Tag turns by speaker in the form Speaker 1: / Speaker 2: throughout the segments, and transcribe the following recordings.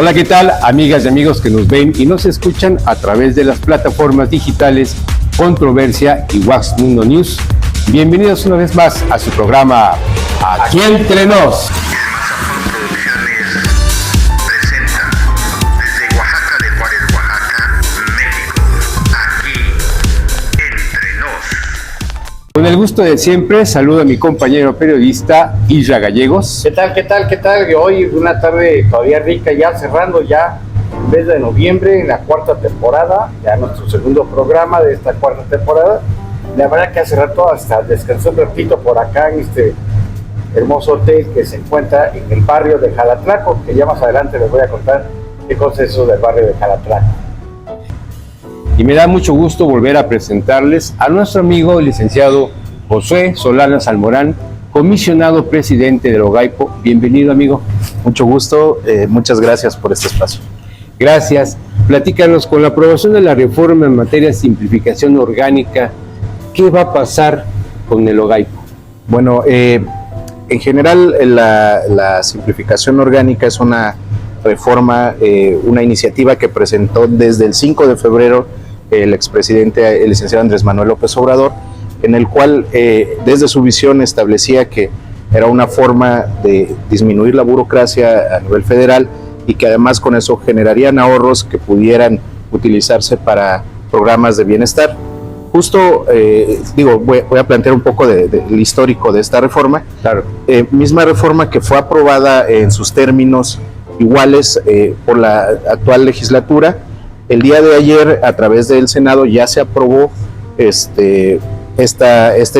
Speaker 1: Hola, ¿qué tal, amigas y amigos que nos ven y nos escuchan a través de las plataformas digitales Controversia y Wax Mundo News? Bienvenidos una vez más a su programa Aquí Entre Nos. Con el gusto de siempre, saludo a mi compañero periodista Isra Gallegos.
Speaker 2: ¿Qué tal? ¿Qué tal? ¿Qué tal? Hoy una tarde todavía rica, ya cerrando ya el mes de noviembre, en la cuarta temporada, ya nuestro segundo programa de esta cuarta temporada. La verdad que hace rato hasta descansó un ratito por acá en este hermoso hotel que se encuentra en el barrio de Jalatlaco, que ya más adelante les voy a contar qué cosa es eso del barrio de Jalatlaco.
Speaker 1: Y me da mucho gusto volver a presentarles a nuestro amigo el licenciado José Solana Salmorán, comisionado presidente del OGAIPO. Bienvenido, amigo.
Speaker 3: Mucho gusto, muchas gracias por este espacio.
Speaker 1: Gracias. Platícanos, con la aprobación de la reforma en materia de simplificación orgánica, ¿qué va a pasar con el OGAIPO?
Speaker 3: Bueno, en general la simplificación orgánica es una reforma, una iniciativa que presentó desde el 5 de febrero el expresidente, el licenciado Andrés Manuel López Obrador, en el cual desde su visión establecía que era una forma de disminuir la burocracia a nivel federal y que además con eso generarían ahorros que pudieran utilizarse para programas de bienestar. Justo, voy a plantear un poco del histórico de esta reforma.
Speaker 1: Claro.
Speaker 3: Misma reforma que fue aprobada en sus términos iguales por la actual legislatura. El día de ayer, a través del Senado, ya se aprobó este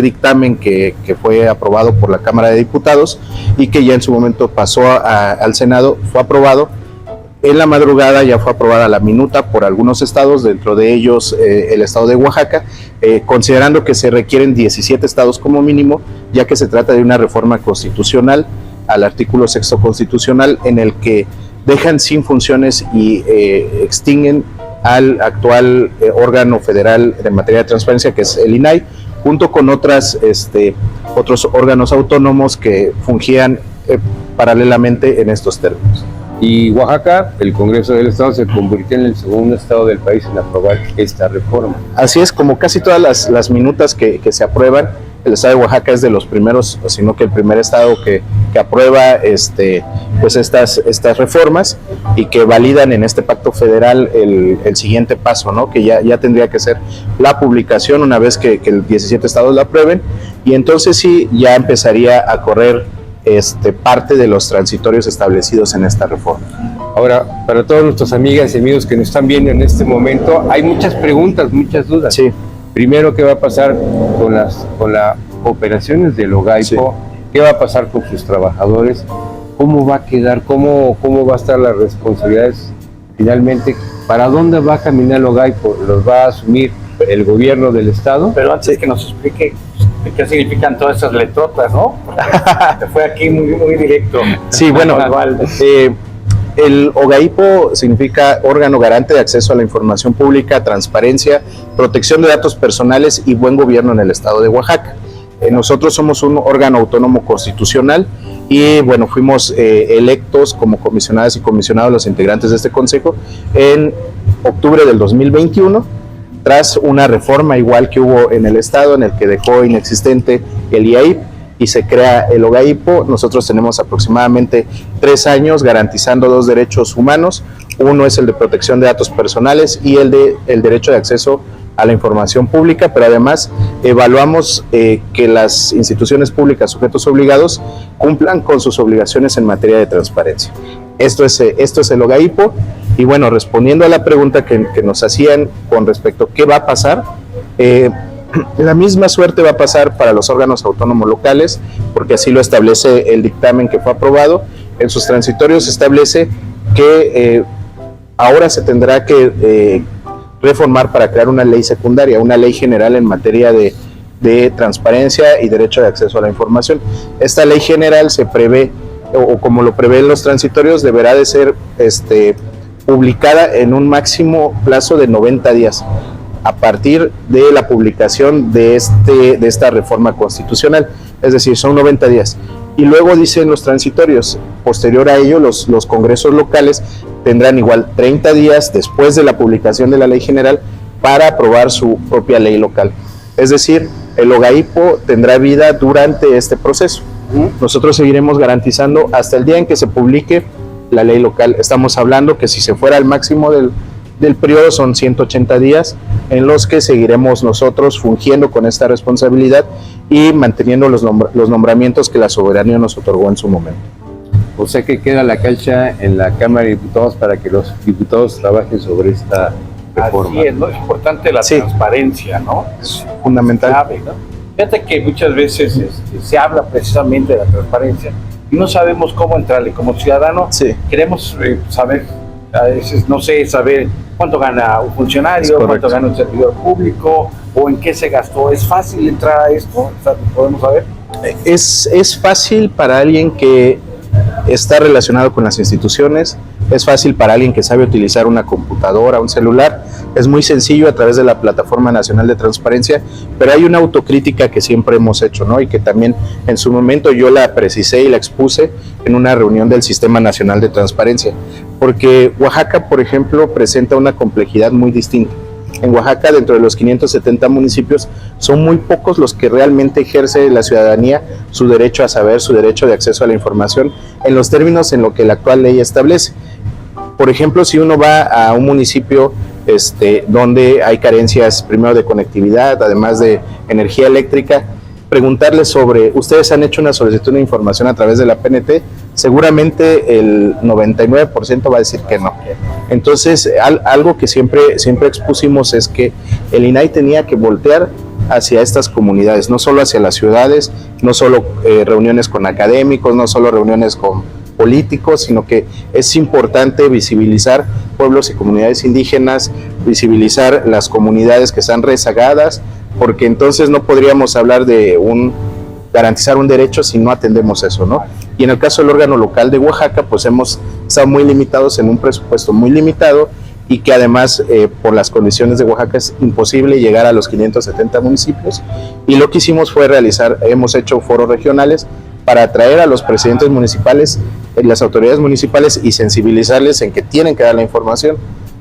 Speaker 3: dictamen que fue aprobado por la Cámara de Diputados y que ya en su momento pasó al Senado, fue aprobado. En la madrugada ya fue aprobada la minuta por algunos estados, dentro de ellos el estado de Oaxaca, considerando que se requieren 17 estados como mínimo, ya que se trata de una reforma constitucional al artículo 6 constitucional, en el que dejan sin funciones y extinguen al actual órgano federal de materia de transparencia, que es el INAI, junto con otros órganos autónomos que fungían paralelamente en estos términos.
Speaker 1: Y Oaxaca, el Congreso del Estado, se convirtió en el segundo estado del país en aprobar esta reforma.
Speaker 3: Así es, como casi todas las minutas que se aprueban, el estado de Oaxaca es de los primeros, sino que el primer estado que aprueba pues estas reformas y que validan en este pacto federal el siguiente paso, ¿no? Que ya tendría que ser la publicación una vez que 17 estados la aprueben, y entonces sí ya empezaría a correr parte de los transitorios establecidos en esta reforma.
Speaker 1: Ahora, para todas nuestras amigas y amigos que nos están viendo en este momento, hay muchas preguntas, muchas dudas.
Speaker 3: Sí.
Speaker 1: Primero, ¿qué va a pasar con las operaciones del OGAIPO? Sí. ¿Qué va a pasar con sus trabajadores? ¿Cómo va a quedar? ¿Cómo va a estar las responsabilidades finalmente? ¿Para dónde va a caminar el OGAIPO? ¿Los va a asumir el gobierno del estado?
Speaker 2: Pero antes que nos explique qué significan todas esas letrotas, ¿no? Porque fue aquí muy directo.
Speaker 3: Sí, bueno, el OGAIPO significa Órgano Garante de Acceso a la Información Pública, Transparencia, Protección de Datos Personales y Buen Gobierno en el estado de Oaxaca. Nosotros somos un órgano autónomo constitucional y bueno, fuimos electos como comisionadas y comisionados los integrantes de este consejo en octubre del 2021, tras una reforma igual que hubo en el estado, en el que dejó inexistente el IAIP y se crea el OGAIPO. Nosotros tenemos aproximadamente 3 años garantizando 2 derechos humanos. Uno es el de protección de datos personales y el derecho de acceso a la información pública, pero además evaluamos que las instituciones públicas sujetos obligados cumplan con sus obligaciones en materia de transparencia. Esto es el OGAIPO. Y bueno, respondiendo a la pregunta que nos hacían con respecto a qué va a pasar, la misma suerte va a pasar para los órganos autónomos locales, porque así lo establece el dictamen que fue aprobado. En sus transitorios se establece que ahora se tendrá que reformar para crear una ley secundaria, una ley general en materia de transparencia y derecho de acceso a la información. Esta ley general se prevé, o como lo prevén los transitorios, deberá de ser publicada en un máximo plazo de 90 días a partir de la publicación de esta reforma constitucional, es decir, son 90 días. Y luego dicen los transitorios, posterior a ello los congresos locales tendrán igual 30 días después de la publicación de la ley general para aprobar su propia ley local. Es decir, el OGAIPO tendrá vida durante este proceso. Nosotros seguiremos garantizando hasta el día en que se publique la ley local. Estamos hablando que si se fuera al máximo del periodo son 180 días en los que seguiremos nosotros fungiendo con esta responsabilidad y manteniendo los nombramientos que la soberanía nos otorgó en su momento.
Speaker 1: O sea que queda la cancha en la Cámara de Diputados para que los diputados trabajen sobre esta reforma.
Speaker 2: Así es, ¿no? Es importante la transparencia, ¿no?
Speaker 3: Es fundamental.
Speaker 2: Sabe, ¿no? Fíjate que muchas veces se habla precisamente de la transparencia y no sabemos cómo entrarle. Como ciudadano queremos saber, a veces, no sé, saber cuánto gana un funcionario, cuánto gana un servidor público o en qué se gastó. ¿Es fácil entrar a esto? ¿Podemos saber?
Speaker 3: Es fácil para alguien que está relacionado con las instituciones, es fácil para alguien que sabe utilizar una computadora, un celular, es muy sencillo a través de la Plataforma Nacional de Transparencia, pero hay una autocrítica que siempre hemos hecho, ¿no? Y que también en su momento yo la precisé y la expuse en una reunión del Sistema Nacional de Transparencia, porque Oaxaca, por ejemplo, presenta una complejidad muy distinta. En Oaxaca, dentro de los 570 municipios, son muy pocos los que realmente ejerce la ciudadanía su derecho a saber, su derecho de acceso a la información, en los términos en lo que la actual ley establece. Por ejemplo, si uno va a un municipio donde hay carencias, primero de conectividad, además de energía eléctrica, preguntarles sobre, ¿ustedes han hecho una solicitud de información a través de la PNT? Seguramente el 99% va a decir que no. Entonces, algo que siempre expusimos es que el INAI tenía que voltear hacia estas comunidades, no solo hacia las ciudades, no solo reuniones con académicos, no solo reuniones con políticos, sino que es importante visibilizar pueblos y comunidades indígenas, visibilizar las comunidades que están rezagadas, porque entonces no podríamos hablar de garantizar un derecho si no atendemos eso, ¿no? Y en el caso del órgano local de Oaxaca, pues hemos estado muy limitados en un presupuesto muy limitado y que además por las condiciones de Oaxaca es imposible llegar a los 570 municipios, y lo que hicimos fue hemos hecho foros regionales para atraer a los presidentes municipales, las autoridades municipales, y sensibilizarles en que tienen que dar la información.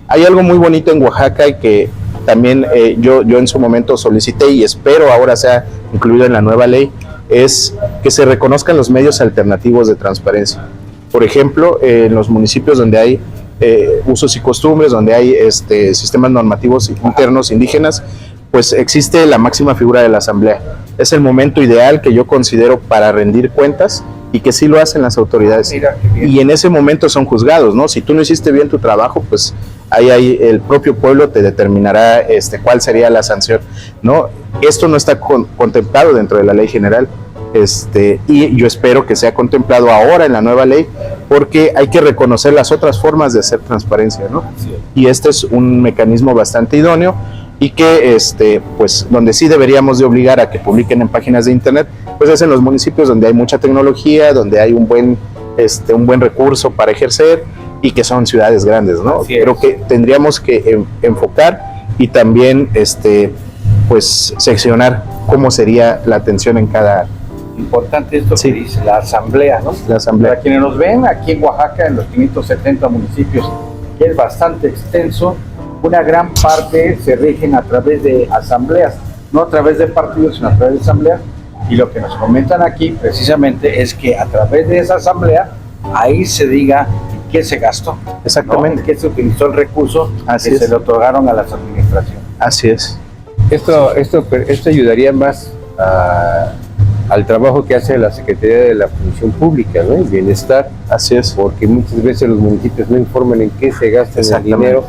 Speaker 3: Hay algo muy bonito en Oaxaca y que también yo en su momento solicité y espero ahora sea incluido en la nueva ley, es que se reconozcan los medios alternativos de transparencia. Por ejemplo, en los municipios donde hay usos y costumbres, donde hay sistemas normativos internos indígenas, pues existe la máxima figura de la asamblea. Es el momento ideal que yo considero para rendir cuentas y que sí lo hacen las autoridades. Y en ese momento son juzgados, ¿no? Si tú no hiciste bien tu trabajo, pues ahí el propio pueblo te determinará cuál sería la sanción, ¿no? Esto no está contemplado dentro de la ley general, y yo espero que sea contemplado ahora en la nueva ley, porque hay que reconocer las otras formas de hacer transparencia, ¿no? Sí. Y este es un mecanismo bastante idóneo y que, pues, donde sí deberíamos de obligar a que publiquen en páginas de internet, pues es en los municipios donde hay mucha tecnología, donde hay un buen recurso para ejercer y que son ciudades grandes, ¿no? Creo que tendríamos que enfocar y también, pues, seccionar cómo sería la atención en cada...
Speaker 2: Importante esto que dice la asamblea, ¿no?
Speaker 3: La asamblea.
Speaker 2: Para quienes nos ven aquí en Oaxaca, en los 570 municipios, que es bastante extenso, una gran parte se rigen a través de asambleas, no a través de partidos, sino a través de asambleas. Y lo que nos comentan aquí precisamente es que a través de esa asamblea, ahí se diga en qué se gastó.
Speaker 3: Exactamente.
Speaker 2: ¿No? En qué se utilizó el recurso que se le otorgaron a las administraciones.
Speaker 3: Así es.
Speaker 1: Esto ayudaría más al trabajo que hace la Secretaría de la Función Pública, ¿no? El bienestar.
Speaker 3: Así es.
Speaker 1: Porque muchas veces los municipios no informan en qué se gasta el dinero,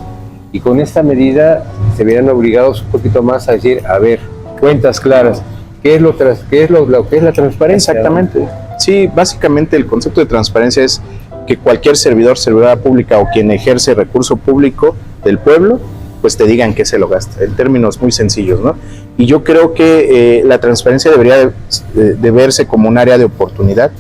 Speaker 1: y con esta medida se verán obligados un poquito más a decir, a ver, cuentas claras, ¿qué es lo que es la transparencia?
Speaker 3: Exactamente. Sí, básicamente el concepto de transparencia es que cualquier servidora pública o quien ejerce recurso público del pueblo, pues te digan qué se lo gasta, en términos muy sencillos, ¿no? Y yo creo que la transparencia debería de verse como un área de oportunidad,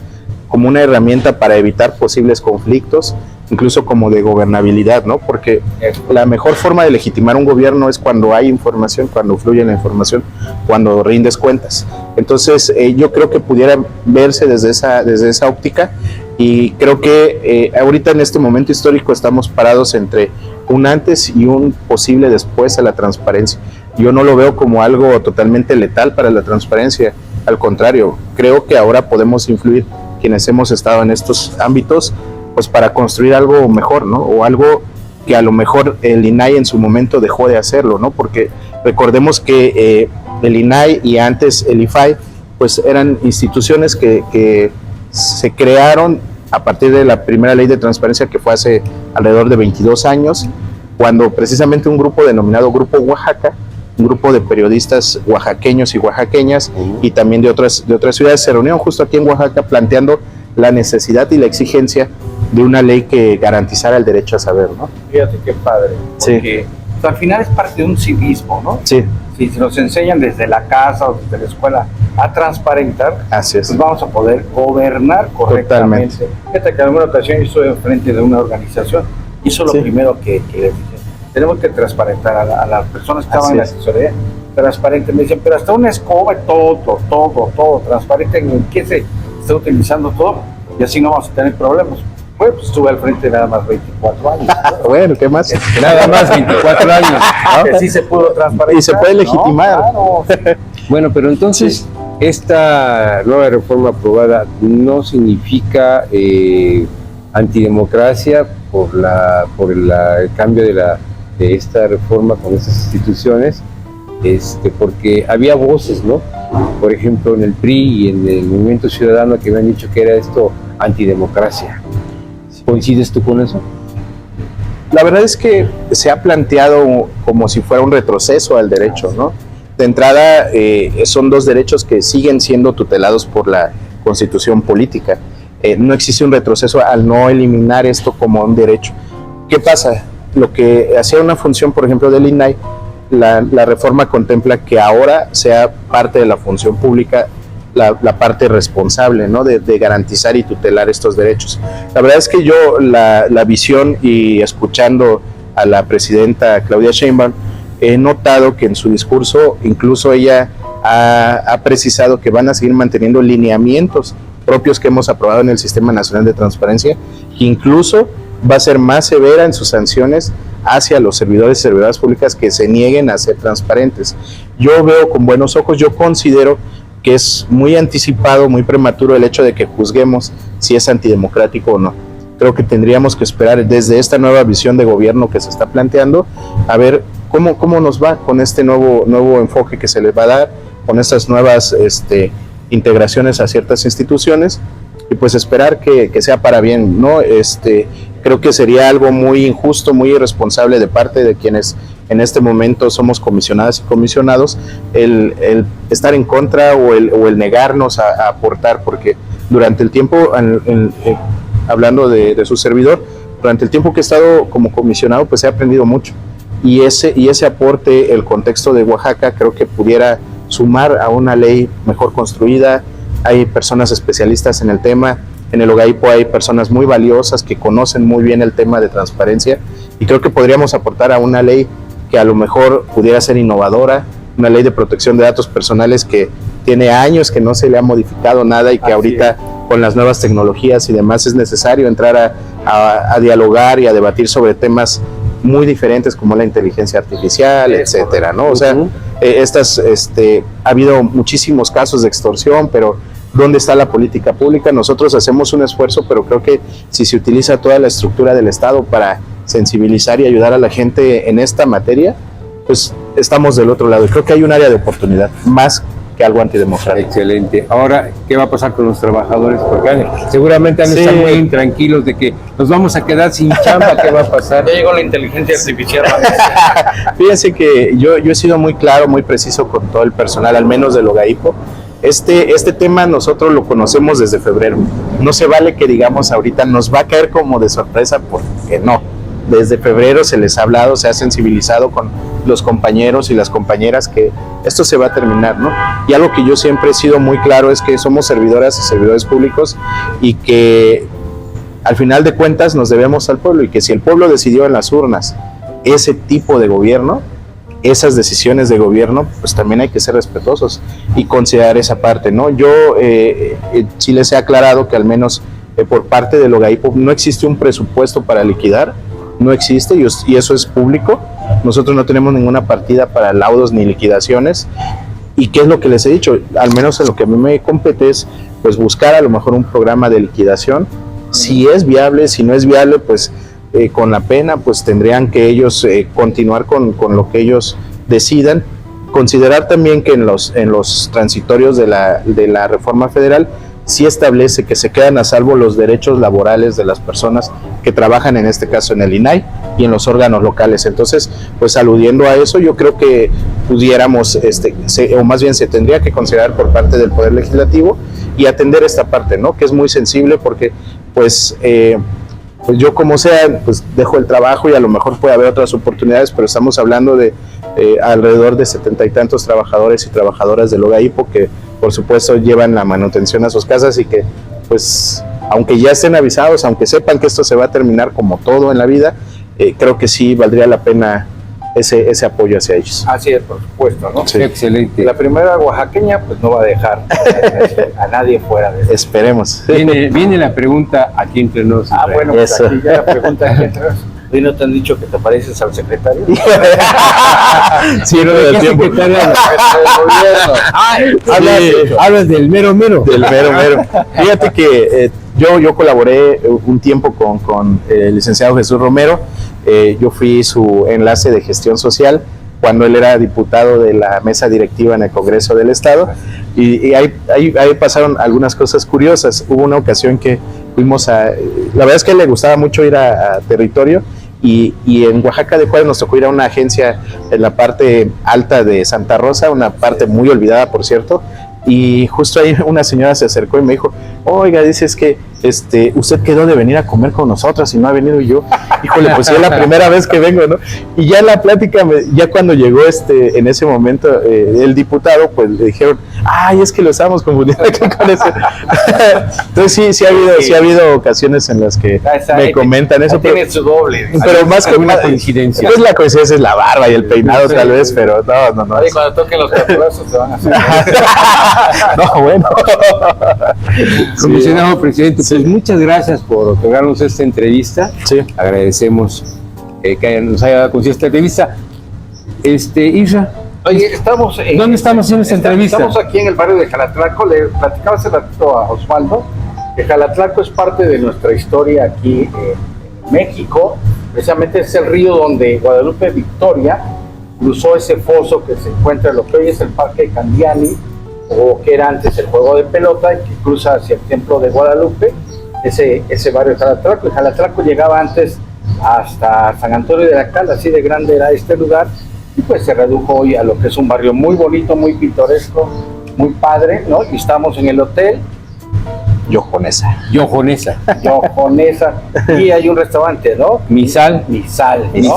Speaker 3: como una herramienta para evitar posibles conflictos, incluso como de gobernabilidad, ¿no? Porque la mejor forma de legitimar un gobierno es cuando hay información, cuando fluye la información, cuando rindes cuentas. Entonces, yo creo que pudiera verse desde esa óptica, y creo que ahorita en este momento histórico estamos parados entre un antes y un posible después a la transparencia. Yo no lo veo como algo totalmente letal para la transparencia, al contrario, creo que ahora podemos influir quienes hemos estado en estos ámbitos, pues para construir algo mejor, ¿no? O algo que a lo mejor el INAI en su momento dejó de hacerlo, ¿no? Porque recordemos que el INAI y antes el IFAI, pues eran instituciones que se crearon a partir de la primera ley de transparencia, que fue hace alrededor de 22 años, cuando precisamente un grupo denominado Grupo Oaxaca, un grupo de periodistas oaxaqueños y oaxaqueñas y también de otras ciudades, se reunieron justo aquí en Oaxaca planteando la necesidad y la exigencia de una ley que garantizara el derecho a saber, ¿no?
Speaker 2: Fíjate qué padre, porque
Speaker 3: Sí.
Speaker 2: al final es parte de un civismo, ¿no?
Speaker 3: Sí,
Speaker 2: Si nos enseñan desde la casa o desde la escuela a transparentar,
Speaker 3: así es.
Speaker 2: pues vamos a poder gobernar correctamente. Fíjate que en alguna ocasión yo estoy enfrente de una organización y eso es lo primero que les dije. Tenemos que transparentar a las personas que estaban en la asesoría, transparente. Me dicen, pero hasta una escoba, todo transparente, en qué se está utilizando todo, y así no vamos a tener problemas. Bueno, pues estuve al frente nada más 24 años. ¿No?
Speaker 3: Bueno, ¿qué más?
Speaker 1: Nada más 24 años.
Speaker 2: Que sí se pudo transparentar.
Speaker 3: Y se puede legitimar.
Speaker 2: ¿No? Claro.
Speaker 1: Bueno, pero entonces, esta nueva reforma aprobada no significa antidemocracia por el cambio de esta reforma con estas instituciones, porque había voces, ¿no? Por ejemplo, en el PRI y en el Movimiento Ciudadano, que habían dicho que era esto antidemocracia. ¿Coincides tú con eso?
Speaker 3: La verdad es que se ha planteado como si fuera un retroceso al derecho, ¿no? De entrada, son dos derechos que siguen siendo tutelados por la Constitución política. No existe un retroceso al no eliminar esto como un derecho. ¿Qué pasa? Lo que hacía una función, por ejemplo, del INAI, la reforma contempla que ahora sea parte de la función pública la parte responsable, ¿no? de garantizar y tutelar estos derechos. La verdad es que yo la visión, y escuchando a la presidenta Claudia Sheinbaum, he notado que en su discurso incluso ella ha precisado que van a seguir manteniendo lineamientos propios que hemos aprobado en el Sistema Nacional de Transparencia, que incluso va a ser más severa en sus sanciones hacia los servidores y servidoras públicas que se nieguen a ser transparentes. Yo veo con buenos ojos, yo considero que es muy anticipado, muy prematuro el hecho de que juzguemos si es antidemocrático o no. Creo que tendríamos que esperar desde esta nueva visión de gobierno que se está planteando, a ver cómo nos va con este nuevo enfoque que se les va a dar, con estas nuevas integraciones a ciertas instituciones, y pues esperar que sea para bien, ¿no? Creo que sería algo muy injusto, muy irresponsable de parte de quienes en este momento somos comisionadas y comisionados, el estar en contra o el negarnos a aportar, porque durante el tiempo, hablando de su servidor, durante el tiempo que he estado como comisionado, pues he aprendido mucho, y ese aporte, el contexto de Oaxaca, creo que pudiera sumar a una ley mejor construida. Hay personas especialistas en el tema. En el OGAIPO hay personas muy valiosas que conocen muy bien el tema de transparencia, y creo que podríamos aportar a una ley que a lo mejor pudiera ser innovadora, una ley de protección de datos personales que tiene años que no se le ha modificado nada, y que ahorita con las nuevas tecnologías y demás es necesario entrar a dialogar y a debatir sobre temas muy diferentes como la inteligencia artificial, etcétera, ¿no? O sea, ha habido muchísimos casos de extorsión, pero ¿dónde está la política pública? Nosotros hacemos un esfuerzo, pero creo que si se utiliza toda la estructura del Estado para sensibilizar y ayudar a la gente en esta materia, pues estamos del otro lado. Y creo que hay un área de oportunidad, más que algo antidemocrático.
Speaker 1: Excelente. Ahora, ¿qué va a pasar con los trabajadores? Porque seguramente han de estar muy intranquilos de que nos vamos a quedar sin chamba. ¿Qué va a pasar?
Speaker 2: Ya llegó la inteligencia artificial.
Speaker 3: Fíjense que yo he sido muy claro, muy preciso con todo el personal, al menos del OGAIPO. Este tema nosotros lo conocemos desde febrero. No se vale que digamos ahorita nos va a caer como de sorpresa, porque no. Desde febrero se les ha hablado, se ha sensibilizado con los compañeros y las compañeras que esto se va a terminar, ¿no? Y algo que yo siempre he sido muy claro es que somos servidoras y servidores públicos, y que al final de cuentas nos debemos al pueblo, y que si el pueblo decidió en las urnas ese tipo de gobierno, esas decisiones de gobierno, pues también hay que ser respetuosos y considerar esa parte, ¿no? Yo sí les he aclarado que al menos por parte del OGAIPO no existe un presupuesto para liquidar, no existe, y eso es público. Nosotros no tenemos ninguna partida para laudos ni liquidaciones. ¿Y qué es lo que les he dicho? Al menos en lo que a mí me compete es pues buscar a lo mejor un programa de liquidación. Si es viable, si no es viable, pues con la pena pues tendrían que ellos continuar con lo que ellos decidan. Considerar también que en los transitorios de la reforma federal sí establece que se quedan a salvo los derechos laborales de las personas que trabajan, en este caso en el INAI y en los órganos locales. Entonces, pues aludiendo a eso, yo creo que pudiéramos, o más bien se tendría que considerar por parte del Poder Legislativo y atender esta parte, ¿no? Que es muy sensible porque, pues yo como sea, pues dejo el trabajo y a lo mejor puede haber otras oportunidades, pero estamos hablando de alrededor de 70 y tantos trabajadores y trabajadoras del OGAIPO que por supuesto llevan la manutención a sus casas y que pues aunque ya estén avisados, aunque sepan que esto se va a terminar como todo en la vida, creo que sí valdría la pena ese apoyo hacia ellos.
Speaker 2: Así es, por supuesto, ¿no?
Speaker 1: Sí. Excelente.
Speaker 2: La primera oaxaqueña pues no va a dejar a nadie fuera de eso.
Speaker 3: Esperemos.
Speaker 1: Viene la pregunta aquí entre nosotros.
Speaker 2: Ah, bueno, pues
Speaker 3: Eso.
Speaker 2: aquí ya la pregunta que entras. ¿Hoy no te han dicho que te pareces al secretario?
Speaker 3: Sí,
Speaker 1: Pero
Speaker 3: no
Speaker 1: ¿de
Speaker 3: del
Speaker 1: qué
Speaker 3: tiempo.
Speaker 1: secretario hablas? Hablas del mero mero.
Speaker 3: Del mero mero. Fíjate que yo colaboré un tiempo con el licenciado Jesús Romero. Yo fui su enlace de gestión social cuando él era diputado de la mesa directiva en el Congreso del Estado, y ahí pasaron algunas cosas curiosas. Hubo una ocasión que fuimos la verdad es que a él le gustaba mucho ir a territorio, y en Oaxaca de Juárez nos tocó ir a una agencia en la parte alta de Santa Rosa, una parte muy olvidada, por cierto, y justo ahí una señora se acercó y me dijo: oiga, dice, es que usted quedó de venir a comer con nosotras y no ha venido. Y yo, híjole, pues es la primera vez que vengo, ¿no? Y ya en la plática, ya cuando llegó en ese momento el diputado, pues le dijeron: ay, es que lo estábamos confundiendo aquí con ese. Entonces sí ha habido ocasiones en las que me comentan eso, pero,
Speaker 2: tiene su doble.
Speaker 3: pero más que
Speaker 1: alguna
Speaker 3: más,
Speaker 1: coincidencia.
Speaker 3: pues la coincidencia es la barba y el peinado, tal vez, pero no.
Speaker 2: Oye, cuando toquen los tatuazos se van a hacer.
Speaker 3: No, bueno.
Speaker 1: Comisionado presidente, pues muchas gracias por otorgarnos esta entrevista.
Speaker 3: Sí.
Speaker 1: Agradecemos que nos haya dado esta entrevista. Isra,
Speaker 2: Oye, estamos
Speaker 1: ¿dónde estamos haciendo esta entrevista?
Speaker 2: Estamos aquí en el barrio de Jalatlaco. Le platicaba hace ratito a Osvaldo que Jalatlaco es parte de nuestra historia aquí en México. Precisamente es el río donde Guadalupe Victoria cruzó ese foso que se encuentra en lo que hoy es el Parque Candiani, o que era antes el juego de pelota, y que cruza hacia el Templo de Guadalupe, ese barrio de Jalatlaco. Y Jalatlaco llegaba antes hasta San Antonio de la Cal, así de grande era este lugar, y pues se redujo hoy a lo que es un barrio muy bonito, muy pintoresco, muy padre, ¿no? Y estamos en el hotel
Speaker 3: Yojonesa.
Speaker 1: Yojonesa.
Speaker 2: y hay un restaurante, ¿no?
Speaker 1: Misal,
Speaker 2: ¿no?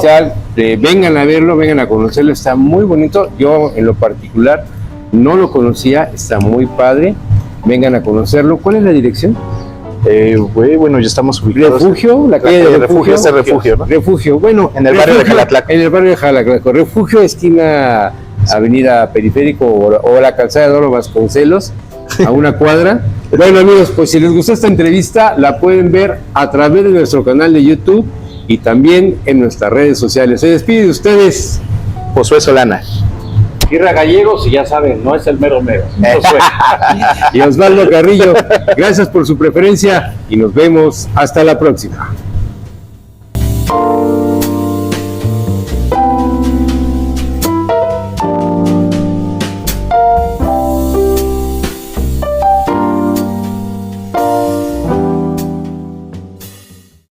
Speaker 1: vengan a verlo, vengan a conocerlo, está muy bonito. Yo en lo particular no lo conocía, está muy padre. Vengan a conocerlo. ¿Cuál es la dirección?
Speaker 3: Bueno, ya estamos ubicados.
Speaker 1: Refugio, la calle de Refugio.
Speaker 3: Este Refugio, ¿no?
Speaker 1: Refugio, bueno.
Speaker 3: En el barrio de Jalatlaco.
Speaker 1: En el barrio de Jalatlaco. Refugio, esquina Avenida Periférico o la calzada de Oro Vasconcelos, a una cuadra. Bueno, amigos, pues si les gustó esta entrevista, la pueden ver a través de nuestro canal de YouTube y también en nuestras redes sociales. Se despide de ustedes
Speaker 3: Josué Solana.
Speaker 2: Irra Gallegos, y ya saben, no es el mero mero.
Speaker 1: y Osvaldo Carrillo. Gracias por su preferencia y nos vemos hasta la próxima.